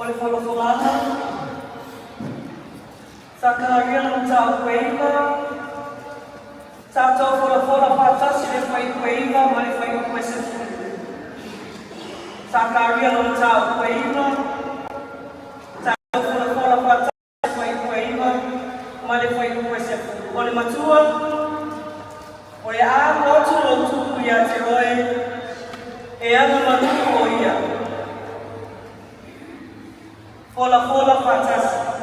Ole whalafolana. Sa kāria ng tau kueiva. Sa tau whalafola whatasi le whai kueiva ma le whai kuese fulu. Sa kāria ng tau kueiva. Sa tau whalafola whatasi le whai kueiva ma le whai kuese fulu. Ole matua. Ole a motu o tuku ia te oe. E ana manuku o ia. Fola whatasi.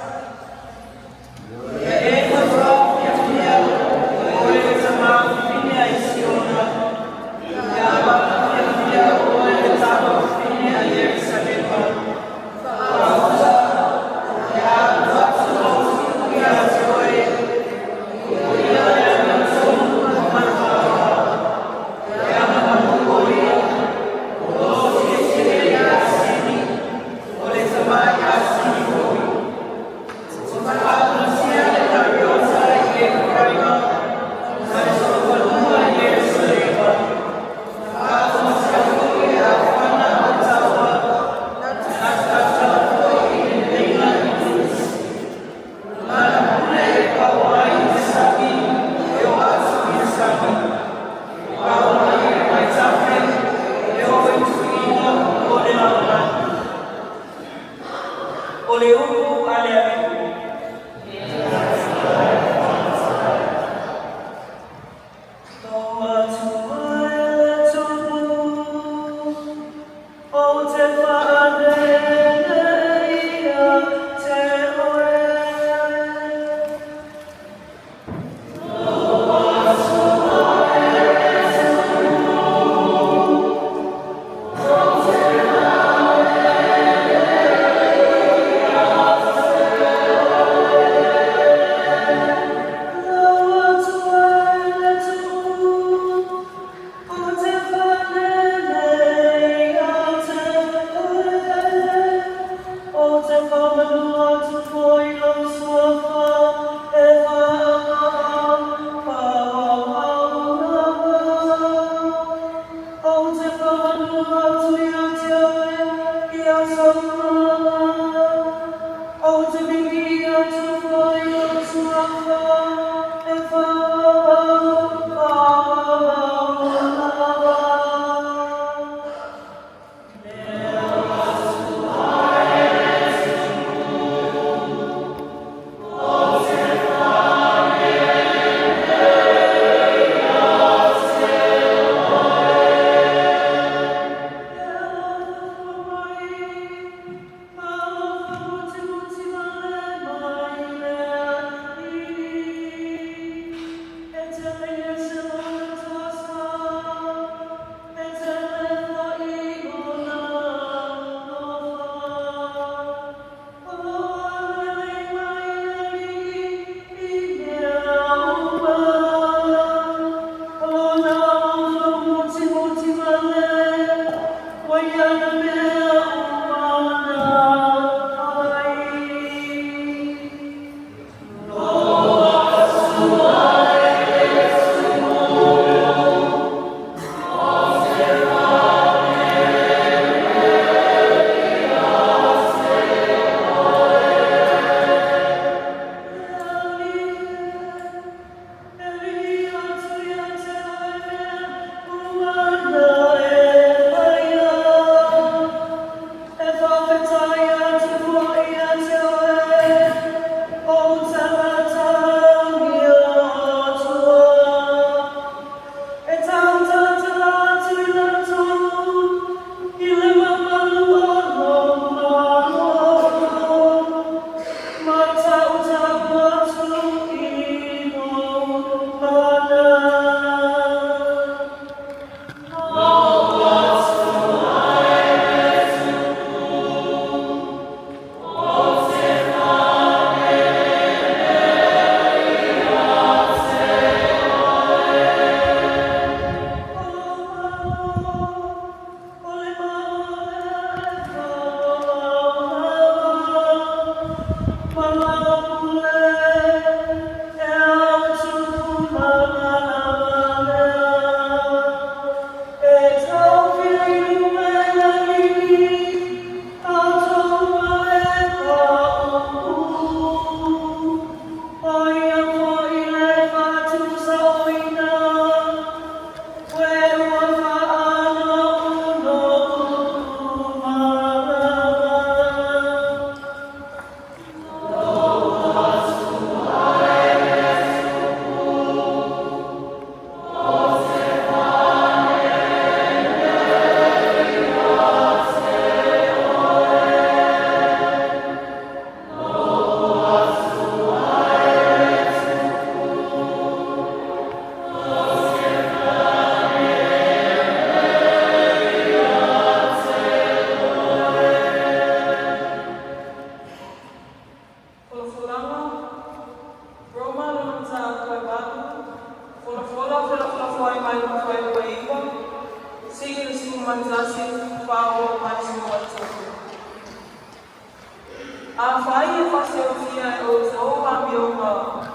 fase o tia o se o ami o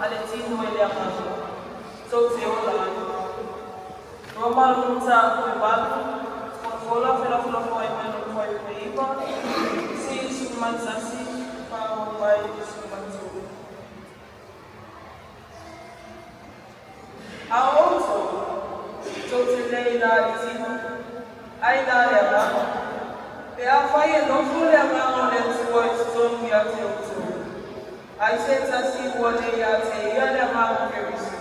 ale tino ele amazo. So se o la. Normal nunca foi bato. Fola fela foi meno foi peiba. Se sumanzasi pa o vai sumanzo. A outro so te lei la tino. Ai da ela. E a fai no fule ma o le tuoi stone ya te o. Ai se tasi o le ya te ya le ma o kerisi.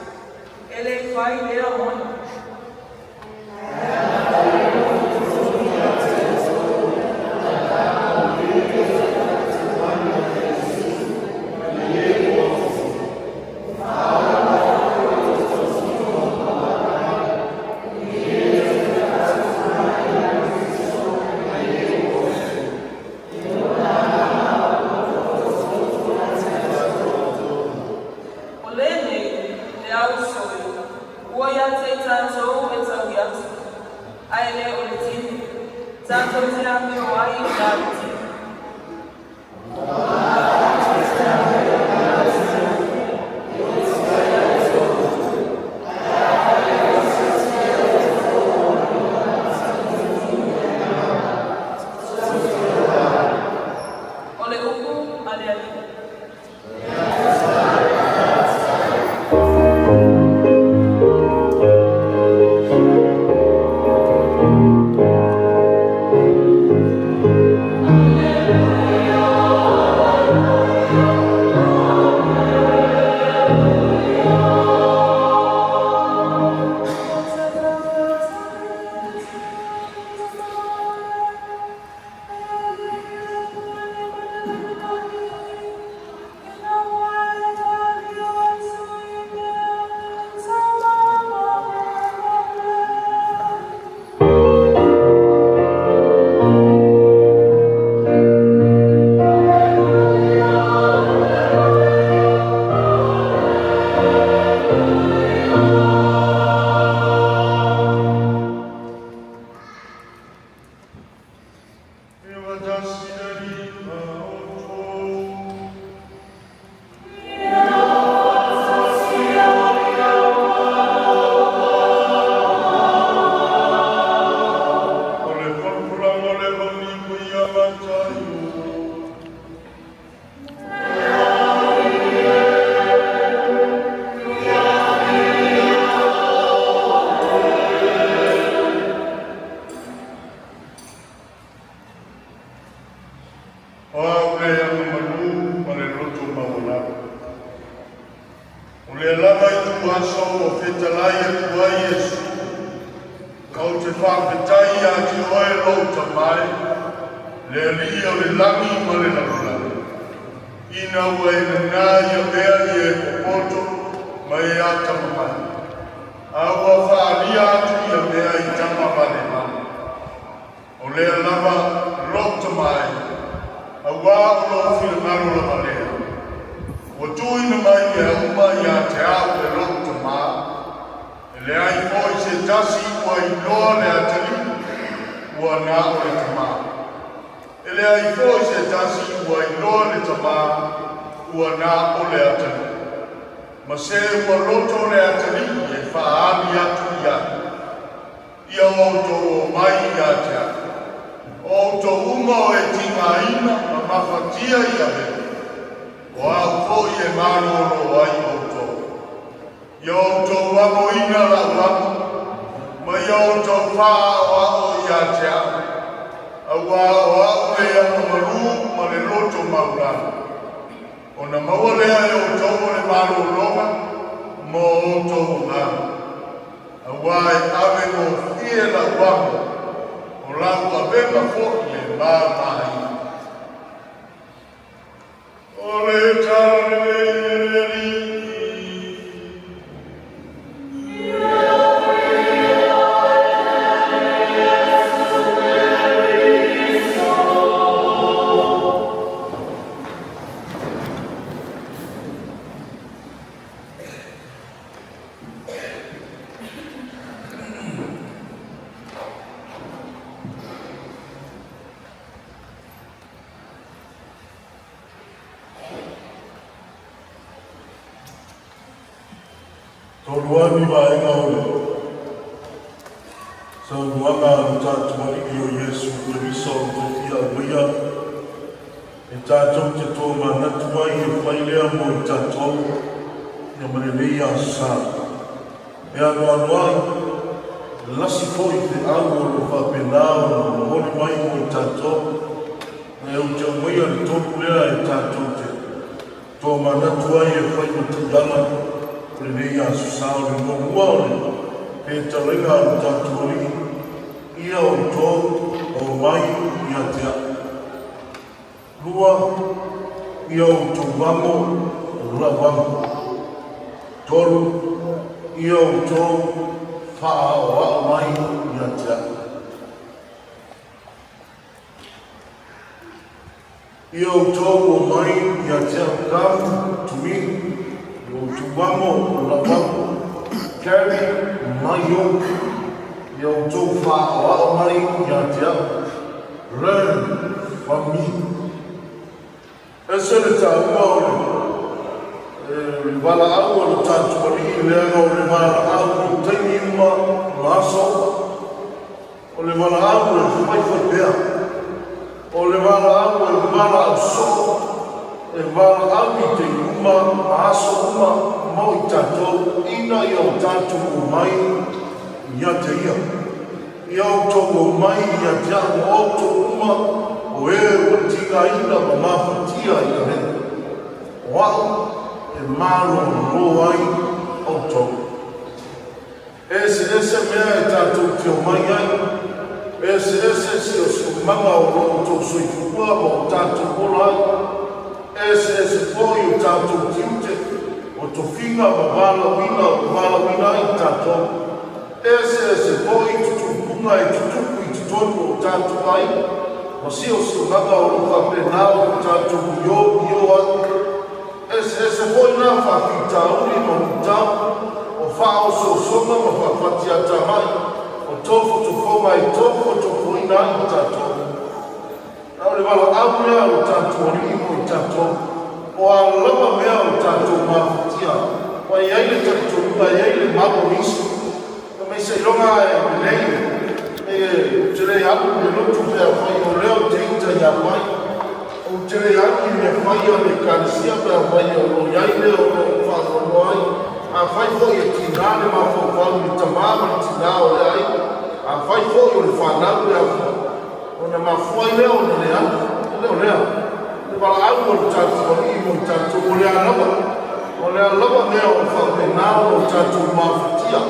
Ele fai le amona. Toluani vaenga ole. Sa luanga tātou mariki o Yesu te risa o te tia uia. E tātou te tō manatu ai e whailea mo i tātou. Ia marelei a sa. E anu ai. Lasi foi te au o lo whapenao o honi mai mo i tātou. E au te uia ni tōku lea e tātou te tō manatu ai e whailea te dana. Marelei a sa o le ngua ole. E talenga o tātou ori, ia o tō, o mai, ia tea. Lua, ia o tō wango, o la wango. Toru, ia o tō, whaa o a mai, ia tea. Ia o tō, o mai, ia tea. Kamu, tumi, o tō wango, o la wango. Carry mai o tō whāoa mai ia tea. Learn from me. E sere tā ua ole. Wala au o tātou ari i leanga o le wala au o teini uma maso. O le wala au o le whaifapea. O le wala au o le wala au so. E wala au i te uma maso uma mau i tātou. Ina i au tātou o mai ia te ia. I au tō o mai ia te au o tō uma o e o tika ina ma mawhatia i a hena. O au e mālo ro ai au tō. Ese mea e tātou te o mai ai. Ese si o si manga o ro tō sui kukua ma o tātou o ai. Ese poi o tātou tiute. O to finga o wala wina i tātou. Ese poi tutu punga e tutuku i tutonu o tātou ai. O si o naka o whapenao o tātou io ai. Ese poi nā whakita uri no utau. O whao songa ma whakwatia tamai. O tofu tu whonga i tofu o to poina i tātou. Nā le wala au mea o tātou rimo i tātou. O a lama mea o tātou mawhatia. O a iaile tātou ua iaile mamo isi. O mei se longa e menei. E tere aku me lotu mea whai o leo te ita ia mai. O tere aku me whai o le kanisia mea whai o iaile o whanono ai. A whai fhoi e tinane ma whau ni tamama ni tinao le ai. A whai fhoi o le whanau mea whai. O na mawhai leo na lea. Leo lea. Wala au o tātou wani mo tātou o lea lawa. O lea lawa mea o whaupenao o tātou mawhatia.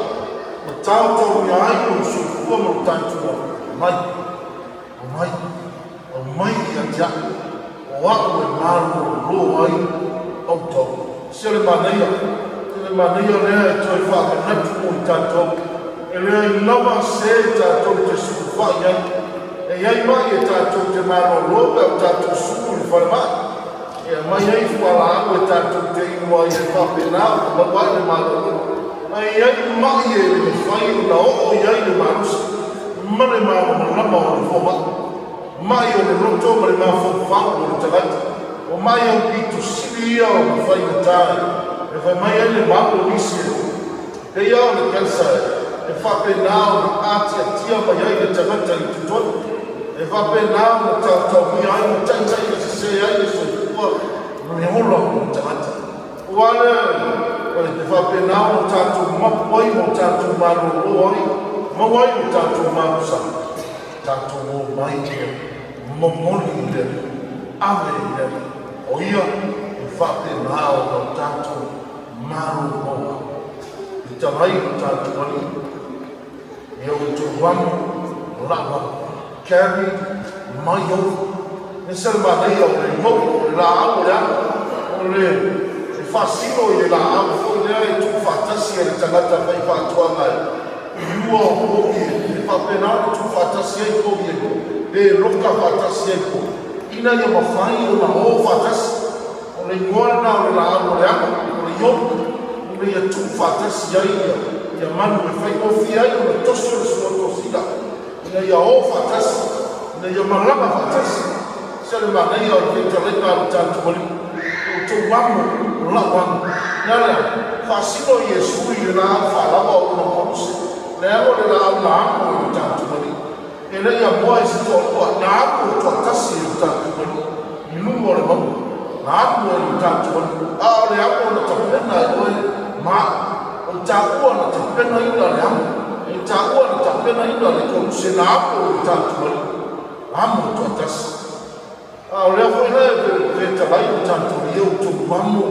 O tātou mea ai o sufua mo tātou mai. O mai i a tia. O ako e māru o lo ai au tau. Sele maneia. Sele maneia lea e toi whakanatu mo tātou. E lea i lawa se tātou te sufua i ai. E iai mai e tātou te maro loka o tātou suku ni whalemai. E mai ei whala ako e tātou te inua i e whapenao, ma wai le maro loka. E iai mai e le whai o na o iai le marusi. Mane maro ma lama o le whoma. Mai o le roto ma le mawha whau o le tagata. O mai au pito sili ia o le whai o tāi. E whai mai e le maro nisi e. Hei au le kansa e. E whapenao ni ati a tia mai ai le tagata i tutonu. E whapenao na tātou mi ai mo taitai e se ai e so kua no he hola o tagata. O ale, te whapenao na tātou mapuai mo tātou maro o ai, mawai mo tātou maro sa. Tātou o mai e, momoli le, ave le, o ia e whapenao na tātou maro o ai. I tarai o tātou ali, e o te wanu lawa. Carry mai au. Ne sere manei au le moku, o le la au le au. O le whasino i le la au, o le ai tu whatasi e le tangata mai whatua ngai. Iua o kogi e, le whapenao tu whatasi e kogi e, le roka whatasi e kogi. Ina ia mawhai o na o whatasi. O le ngoana o le la au le au, o le yoku. O le ia tu whatasi ai ia. Ia manu e whai ofi ai o le toso le suotosida. Ina ia o whatasi, ina ia marama whatasi. Sele manei au te taleka o tātou wali. O tō wamu, o lawan nala fasino Yesu ila fala wa no konse leo le la ma mo tanto mali ele ya boy si to na ko to kasi tanto mali ilu mo le mo na ko tanto mali a le ya ko no to na ko ma o ta ko no to na ila le am o ta ko no to na ila le ko se na ko tanto mali amo to kasi a le ko le ta vai tanto eu to mamo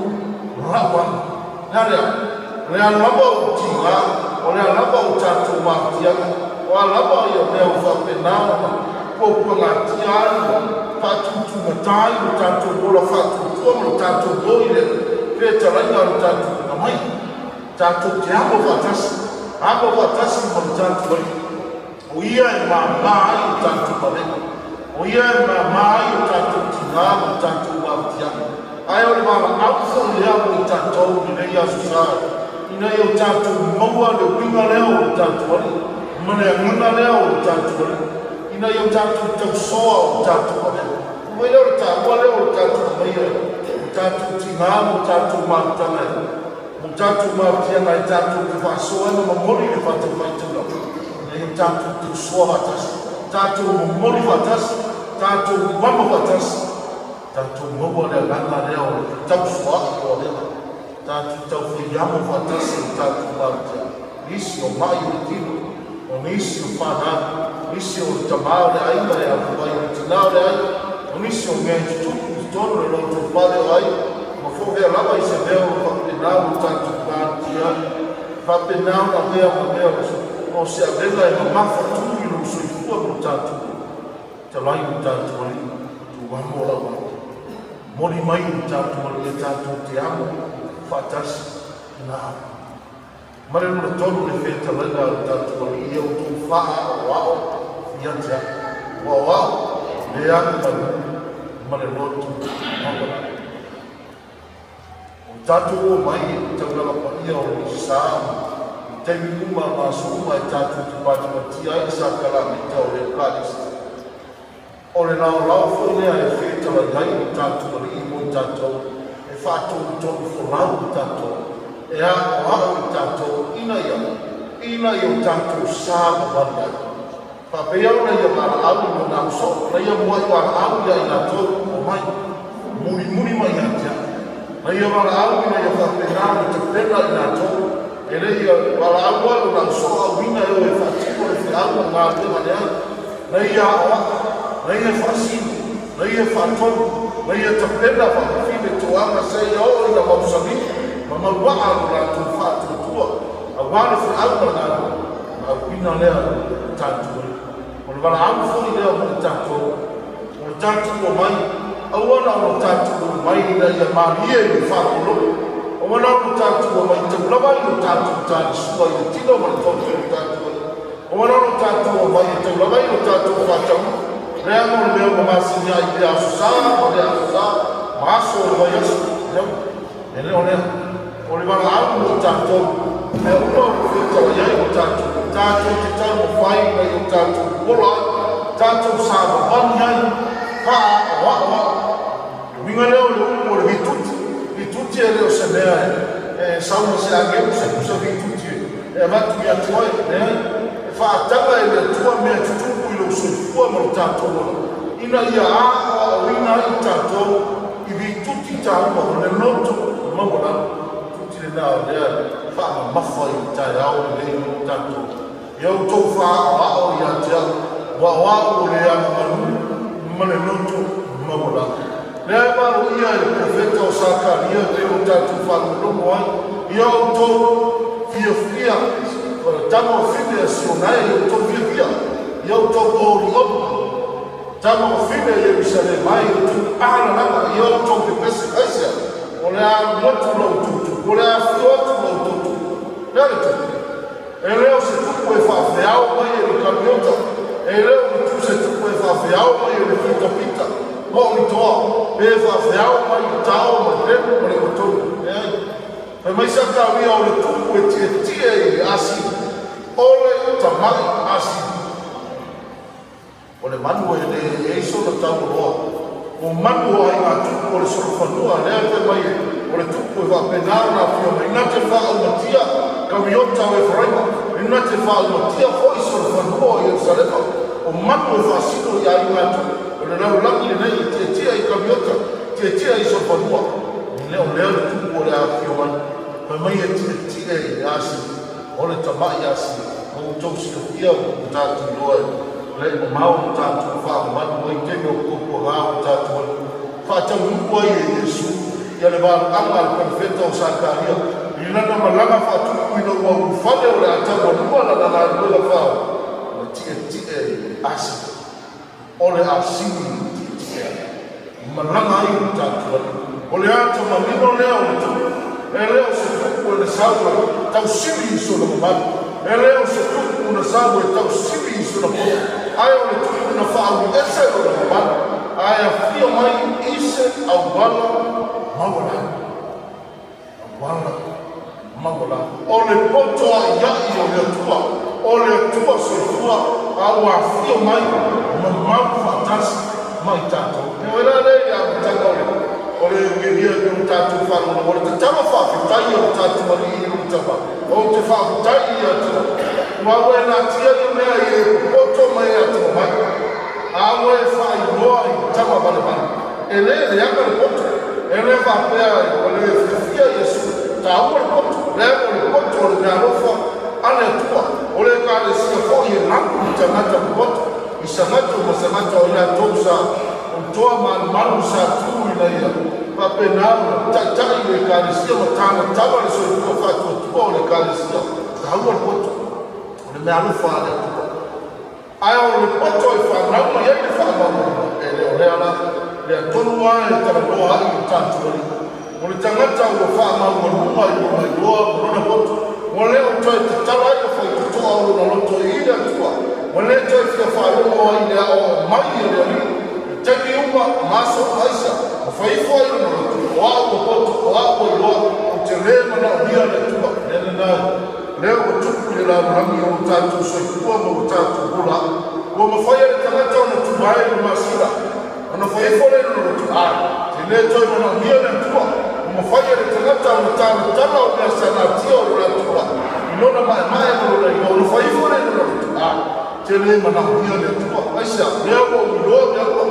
lawan nala le alaba utinga ole alaba utatu matia o alaba yo le fa penao ko pangatia fatu tu matai utatu bola fatu ko utatu boile pe talanga utatu namai tatu tiamo fatas mo utatu bali uia mama utatu bale uia mama utatu tinga utatu matia ayo le mama auso ya utatu ni ya susai ina yo tatu maua le winga leo tatu wali mana ngana leo tatu wali ina yo tatu tsoa tatu wali uwele tatu wale tatu maya tatu tingamu tatu mantana tatu mapia na tatu kufasoa na mamori le fatu faitula na tatu tsoa tatu mamori fatas tatu mama fatas tatu maua le ngana leo tatu soa wale tatu taufiamo fatasi tatu marja isi o mai utino o nisi o fana isi o tamare ainda ya vai utinare ai o nisi o ngai tuku tono no to pale ai ma fo ver lava ise veo o penal tatu marja fa penal na vea o veo o se avela e ma fa tu no so fu o tatu te lai tatu ali tu vamo la mori mai tatu ali tatu te amo fatas na mare no tonu le feta langa tanto ali eu tu fa wao yanja wao le anga mare no tu tanto mai tanto la pania o sa tem uma masuma tanto tu pode batia essa kala mita o le planis o le na foi le feta langa tanto ali mo tanto fatu to fulau tanto e a o tanto ina yo tanto sa banda pa pe yo na yo para au no na so na yo mo para au ya ina to o mai muri mai ya na yo para au na yo fa pe na to pe na to e le yo para au na so au ina yo e fa tipo e au na te na ya na yo fa si na yo fa to na yo te pe na fa tuanga sei o ina mausami mama waa la tu fatu tua awala fu alma na pina le tanto o bala am fu ile o tanto o mai awala o tanto mai ina ya marie ni fatu lo o mana o tanto o mai te lava o tanto sua i tino mo to tanto o mana o tanto o mai te lava o tanto fatu le amo le o masinya i asusa o le asusa maso o yesu ele ole bala au tanto e uno fito ya o tanto te mo fai na o tanto ola tanto sabe on yan pa wa winga le o vituti ele o semea e sauna se age o se vituti e va tu ya toi ne fa taba ele tua me tutu ilo so fu mo tanto ina ya a ina tanto ibi tutti tauma le noto mamona tutti le na le fa ma fa ta ya o le tanto yo to fa wa o ya ja wa o le ya ma le noto mamona le ba o ya le profeta o saka ya le o tanto fa no mo yo to fia o tamo fide sonai yo to via yo to o tamo fide Yerusalem mai tu ala na yo to pe pesa olha muito no tudo olha foto no tudo ele ele se tu pode fazer algo ele caminhou ele tu se tu pode fazer algo ele fica pita bom então ele fazer algo ele tal mas ele não tudo mas já tá ali olha tu pode ter assim olha tamanho assim o le manu e iso na tau roa o manu ai nga tuku o le sorofanua lea te mai o le tuku e ngāo nā whio mai, nā te wha au matia, ka miota o e wharaima, nā te wha au matia, fo i sora whanua i Yerusalema, o manu e whasino i ai ngātu, o le rau langi le nei, tia tia i ka miota, tia tia i sora whanua, leo le tupu o le a whio mai, pa mai e tia tia i asi, o le tamai asi, o tausi o ia o tātu loa, le o mao o tātu wha o manu, o i teme o kupu ngā o tātu o, whātau nuku ai e Yesu, ia le wāru anga le profeta o Sakaria, i lana malanga whātuku ina ua ufale o le atau anua lana nā luela whao, o tia tia i asi, o le asini tia tia, malanga ai o tātu o le ata mamino lea o le tuku, e leo se tuku e le sawe, tau simi i sona mamatu, e leo se tuku na sawe, tau simi i sona potu, ai o le tuku na whaau ese o le mamatu, ai a fio mai ise au wala mawala. Wala mawala. O le poto a iai o le atua. O le atua se tua au a fio mai ma mau whatasi mai tātou. E wera rei a mtanga o le uiria o tātou whanona. O le te tama whawhitai o tātou mani i o tama. O te whawhitai i atua. Wawe nā tia i mea i e poto mai atua mai. Awe whai noa i tama bale bale. E le anga le poto. E le whapea o le whiwhia Yesu. Ta awa le poto. Le o le poto o le mea rofa. Ale atua. O le ka le sia fo i e langu i tangata le poto. I sangata o masangata o ina tausa. O toa malu sa tu i na ia. Pape nao tai le ka le sia matana. Tawa le soi tua whatua tua o le ka le sia. Ta awa le poto. O le mea rofa ale atua. Ai o le poto e whanau mai e le whanau e leo reala le atonua e tala loa ai o tātu ali. O le tangata o whanau o lunga i o mai loa o rona poto. O leo toi te tala i o whai tutoa o na loto i ina tua. O leo toi fia whaerongo ai le o mai e le ali. E teki uma maso aisa. O whaifo ai o na loto. O au o poto, o au o loa. O te le mana o hia le tua. Nene nai. Leo o tuku le la rangi o tātou soifua mo o tātou hula. Ua mawhaia le tangata o na tumae o masira. O na whaifole no na tumae. Te le toi mana o hia le tua. O mawhaia le tangata o na tātou tala o na sanatia o na tua. I lona mai o na i o na whaifole no na tumae. Te le mana o hia le tua. Aisa, leo o iloa mea kua.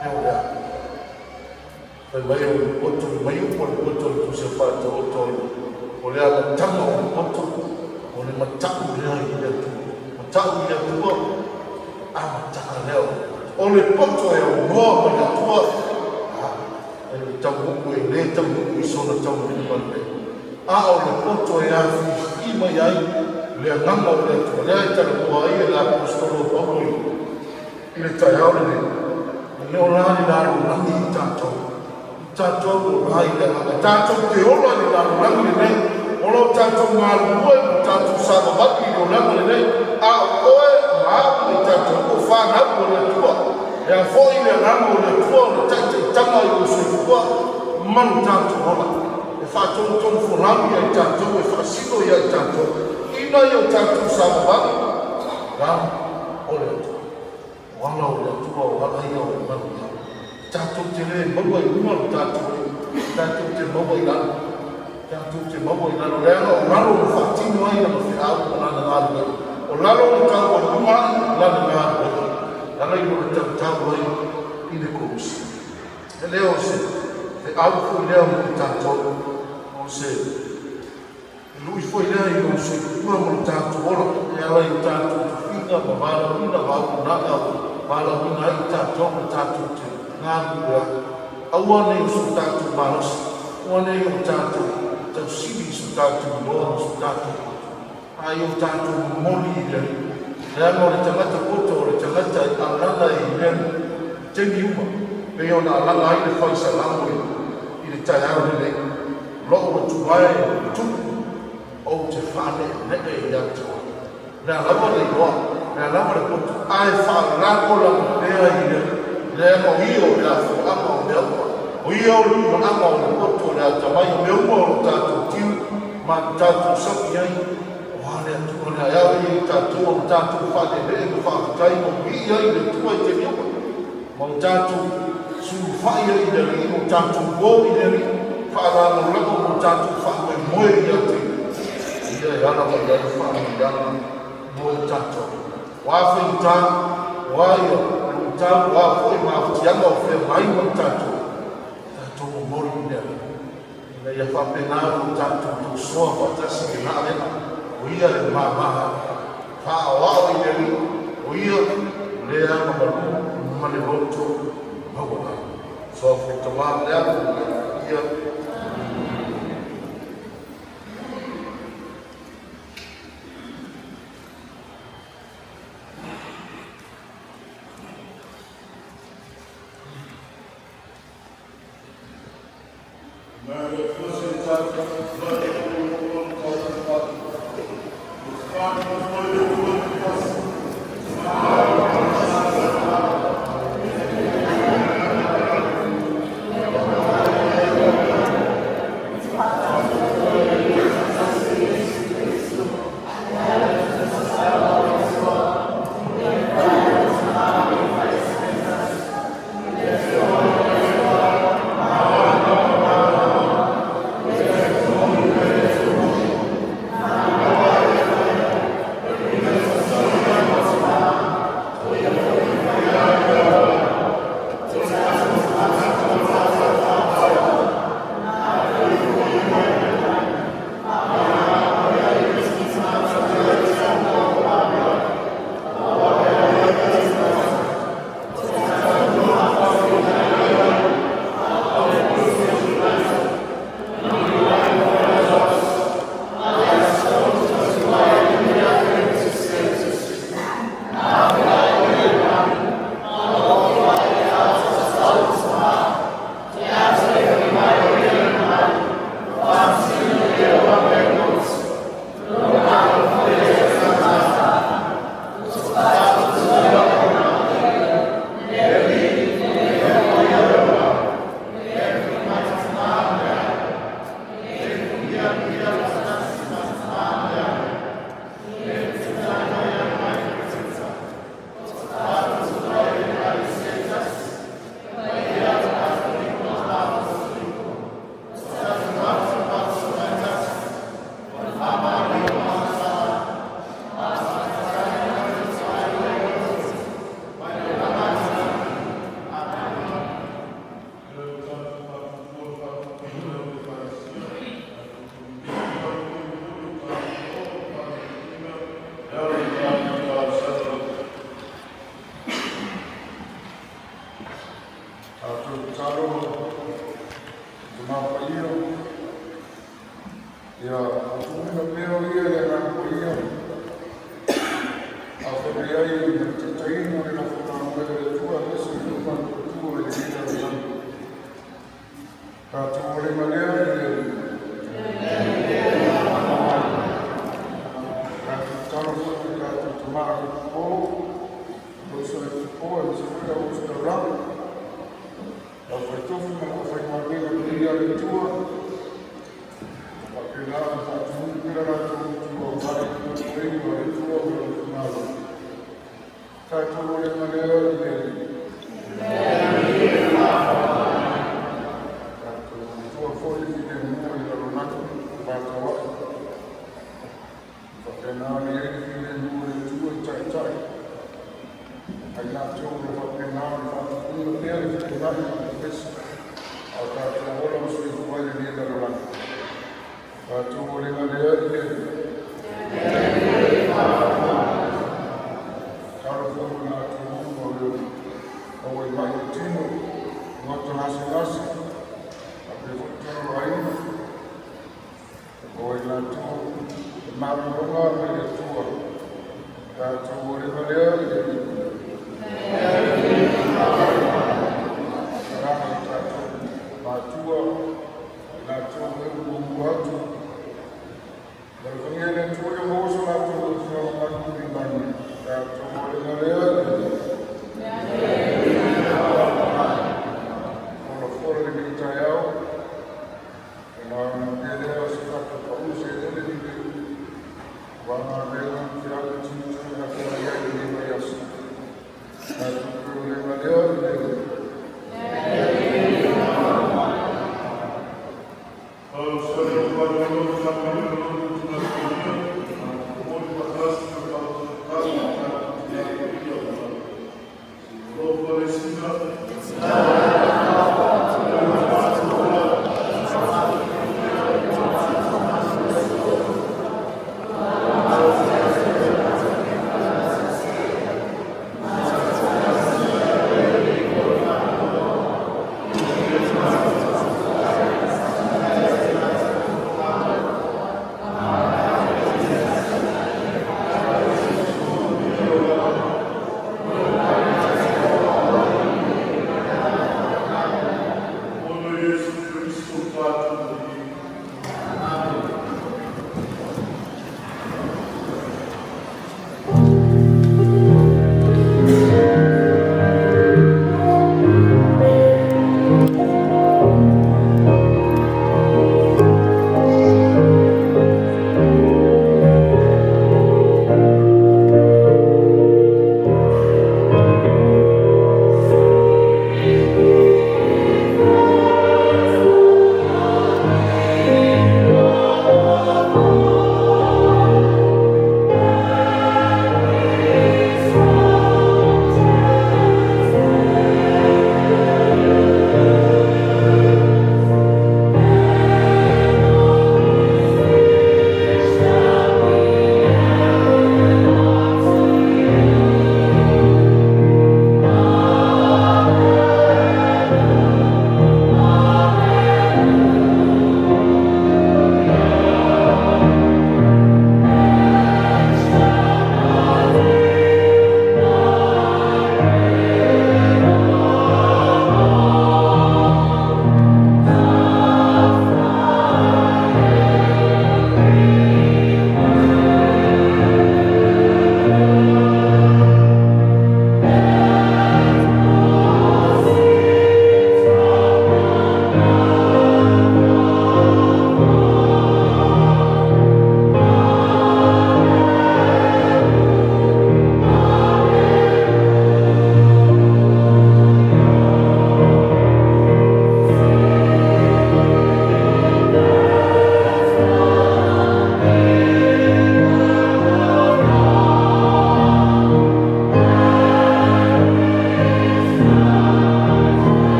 Leo lea. Pai mai o oto, mai upo le oto le tu se whata oto o le ala tanga o le poto, o le matau lea i le tu. Matau i le tua, a mataka leo. O le poto e o noa ma le tua, e le tau huku e le tau huku i sona tau huku ma le. A o le poto e a fi mai ai, le nganga o le tua, lea i tala kua ai e la apostolo Paulo i le tai aure le. Le o lani la rangi i tātou. Tātou o rai le nganga. Tātou te ola ni la rangi le nei. Olo tātou ngā lua i tātou sāma waki i o rangi le nei. A oe maapu i tātou o whanau o le tua. E a fōi le rangi o le tua o le taite tanga i o soifua. Manu tātou ola. E whātou tonu whorangi ai tātou e whasino i ai tātou. Ina i o tātou sāma waki. Rāma o le tua. Wala o le tua o wala i o le manu i. Tātou te le maua i umaru tātou. Tātou te maua i lana. Tātou te maua i lana. Leanga o lalo o whaatino ai na mawhi au o lana ngāru ai. O lalo o tāu o umai lana ngāru ai. Lana i lona tāu ai i le kousi. E leo se, te au fu leo mo tātou. O se, lui foi lea i o se kua mo tātou ora. E ala i tātou whina ma wala wina wau naka. Wala wina i tātou mo tātou te. Ngā mua, aua nei su tātou manas, ua nei o tātou, tau sibi su tātou loa su tātou, ai o tātou moli i leni, reanga o le tangata koto o le tangata i alanga i leni, teni uma, pe o na alanga i le whaisa lango i le tai au le loo o tuwae tuku o te whane neke i atua. Rea lawa le loa, rea lawa le koto, ai whaarako lango lea i leni, le mo io la fu amo mea o io lu amo o poto la tamai meu mo tato tiu ma tato sapi ai o ale tu na ya i tato fa de le fa tai mo i ai le tu ai te mio mo tato su fa i le mo tato go i le fa whāngu mo tātou whāngu moe i ate. Ia e ana mai ai whāngu i ana moe tātou. Wāwhi tā, wāia, tā, wāwhi māwhutianga o whea mai mo tātou. Tātou mo mori nea. Ina ia whapenāru tātou tu soa whatasi ke nā rena. O ia e māmaha. Wha wāo i neri. O ia lea mamaru mane roto hawana. So for tomorrow, ia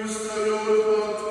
Mister,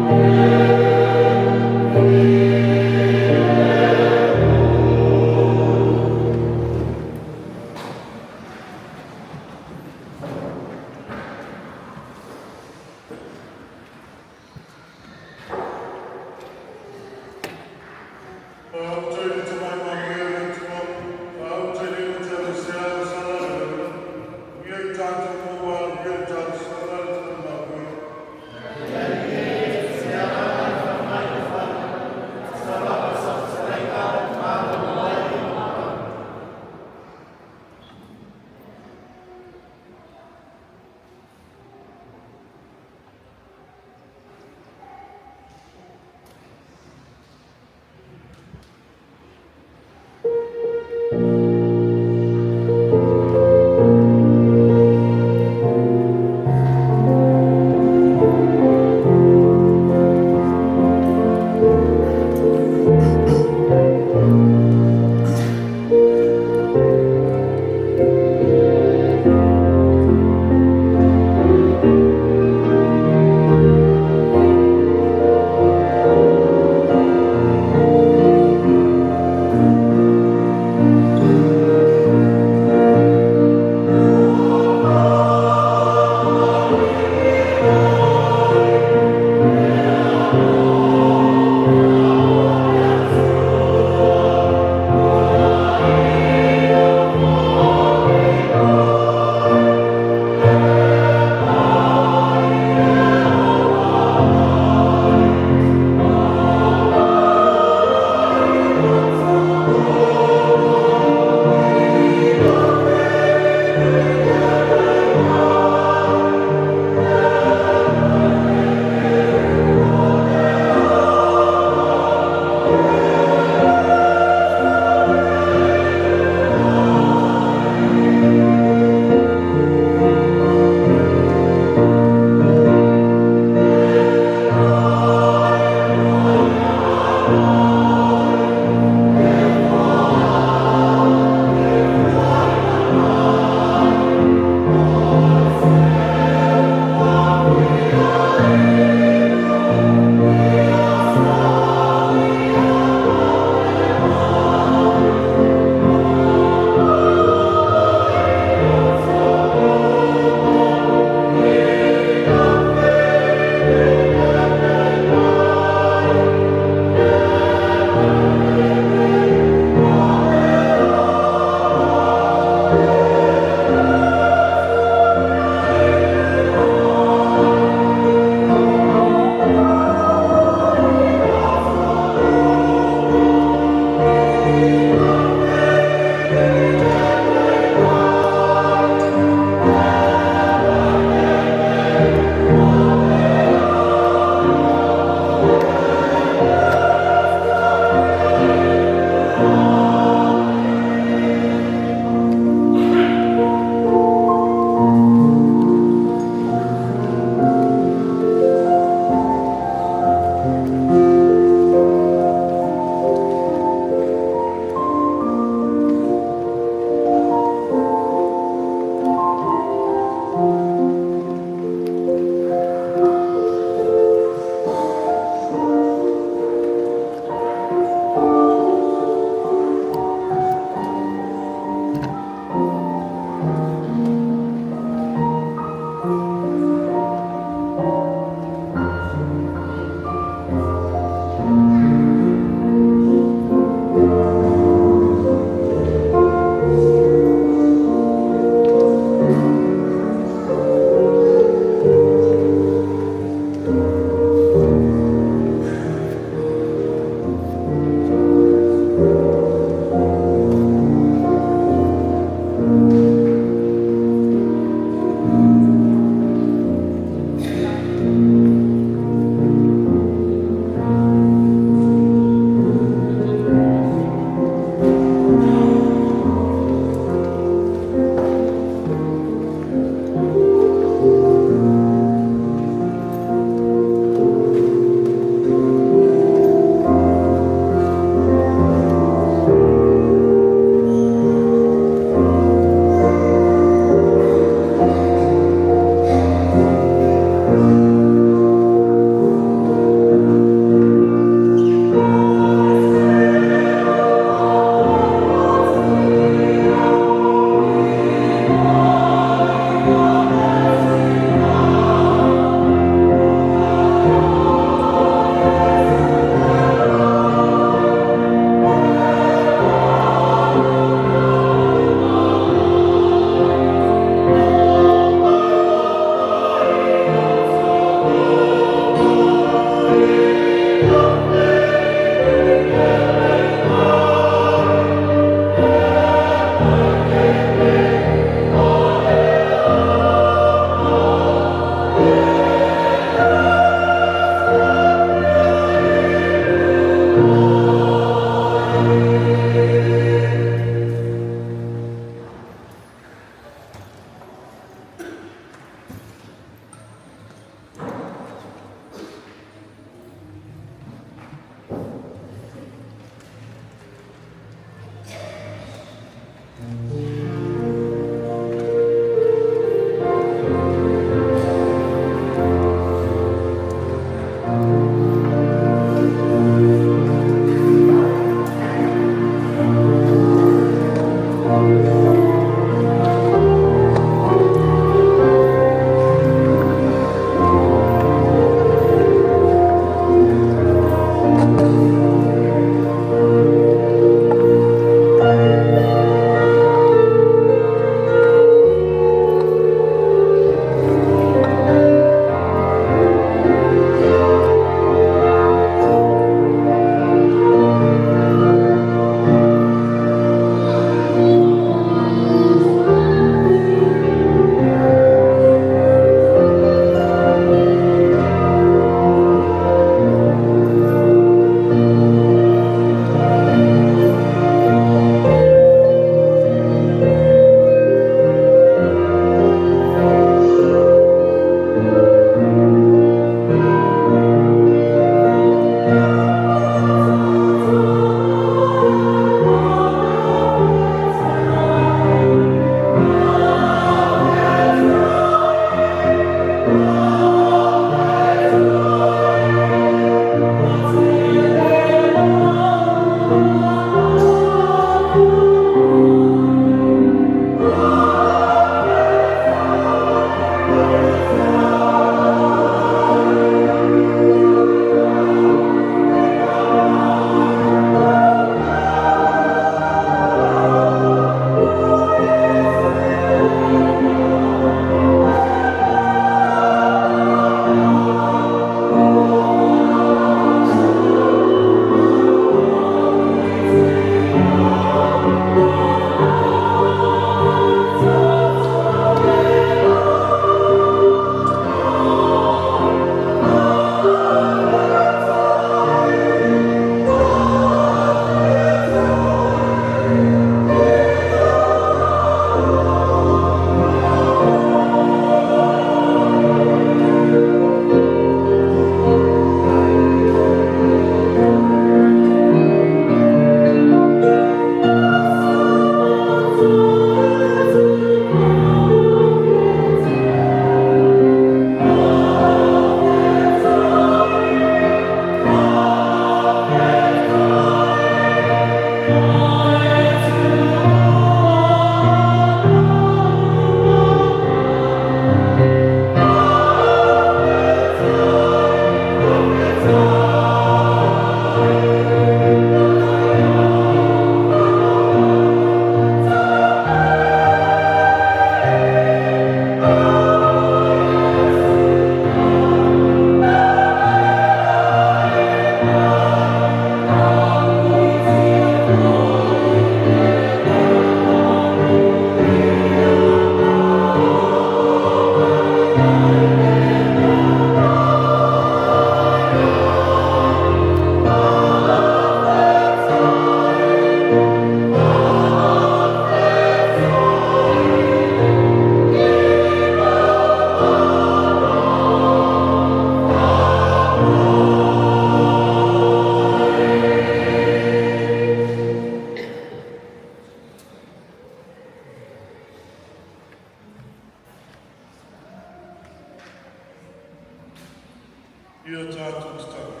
Ia tātou te tau.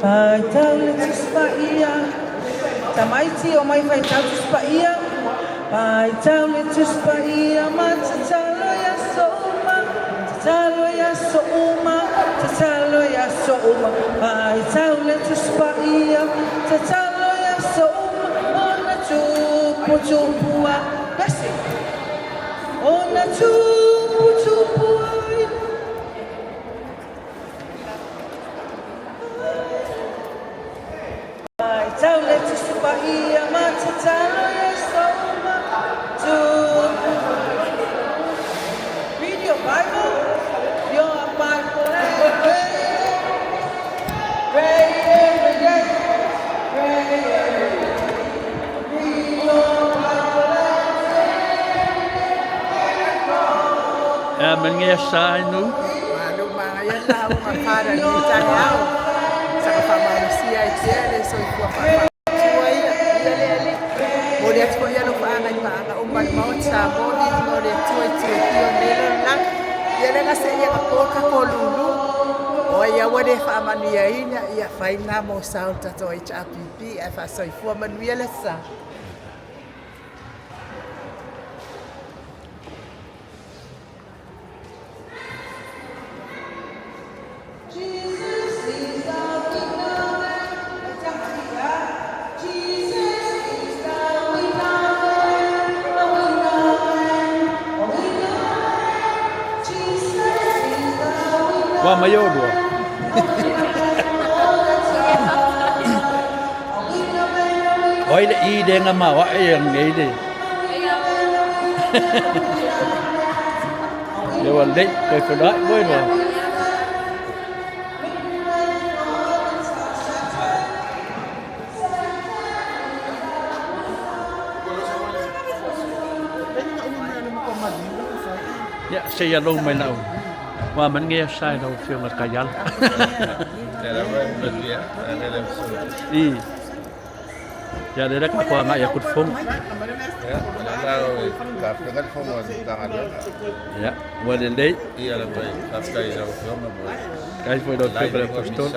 Ai tau le tuspa ia. Tamaiti o mai fai tau tuspa ia. Ai tau le tuspa ia ma tatalo ya souma. Tatalo ya souma. Tatalo ya souma. Ai tau le tuspa ia. Tatalo ya souma. Ona tupu tupua. Yes. Ona tupu tupua. Tau le tusupa ia matatalo ya soma to read your Bible. Your Bible. Read your Bible. Mình nghe sai nữa. Mà lúc mà yan na ako makara ni tayo. Sa kapamanusia itiele so ikuwa pa. Tuwa ile. Mode atko yan ko anay pa ka umban maut sa body mode tuwa tiyo nilo na. Yele na sa iya ka kolulu. O ya wade fa manuia ina ia faina mo sa tato HPP fa so ikuwa manuia sa. Qua mấy ô đùa. Ôi là y đen mà vậy nghĩ đi. Nếu mà đấy tôi phải đợi với rồi. Ya, saya long mai nào. Và mình nghe sai đâu phiền là cả dân. Đi. Giờ đây các khoa ngại cột phong. Ya, và đến đấy. Cái phải đầu tiên là postol.